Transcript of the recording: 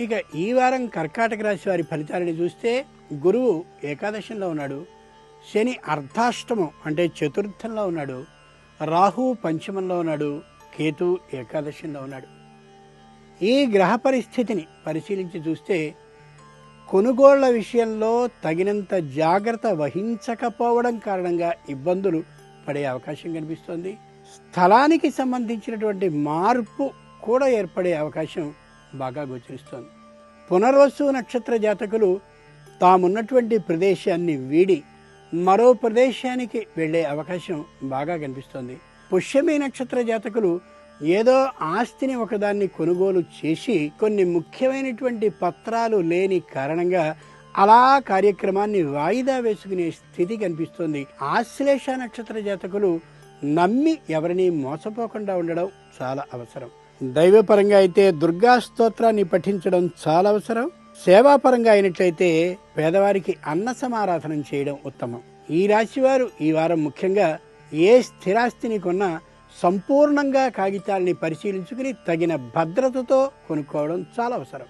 ఇక ఈ వారం కర్కాటక రాశి వారి ఫలితాలని చూస్తే గురువు ఏకాదశంలో ఉన్నాడు, శని అర్ధాష్టమం అంటే చతుర్థంలో ఉన్నాడు, రాహు పంచమంలో ఉన్నాడు, కేతు ఏకాదశంలో ఉన్నాడు. ఈ గ్రహ పరిస్థితిని పరిశీలించి చూస్తే కొనుగోళ్ల విషయంలో తగినంత జాగ్రత్త వహించకపోవడం కారణంగా ఇబ్బందులు పడే అవకాశం కనిపిస్తోంది. స్థలానికి సంబంధించినటువంటి మార్పు కూడా ఏర్పడే అవకాశం బాగా గోచరిస్తోంది. పునర్వసు నక్షత్ర జాతకులు తామున్నటువంటి ప్రదేశాన్ని వీడి మరో ప్రదేశానికి వెళ్ళే అవకాశం బాగా కనిపిస్తోంది. పుష్యమి నక్షత్ర జాతకులు ఏదో ఆస్తిని ఒకదాన్ని కొనుగోలు చేసి కొన్ని ముఖ్యమైనటువంటి పత్రాలు లేని కారణంగా అలా కార్యక్రమాన్ని వాయిదా వేసుకునే స్థితి కనిపిస్తోంది. ఆశ్లేష నక్షత్ర జాతకులు నమ్మి ఎవరిని మోసపోకుండా ఉండడం చాలా అవసరం. దైవపరంగా అయితే దుర్గా స్తోత్రాన్ని పఠించడం చాలా అవసరం. సేవాపరంగా అయినట్లయితే పేదవారికి అన్న సమారాధనం చేయడం ఉత్తమం. ఈ రాశివారు ఈ వారం ముఖ్యంగా ఏ స్థిరాస్తిని కొన్నా సంపూర్ణంగా కాగితాల్ని పరిశీలించుకుని తగిన భద్రతతో కొనుక్కోవడం చాలా అవసరం.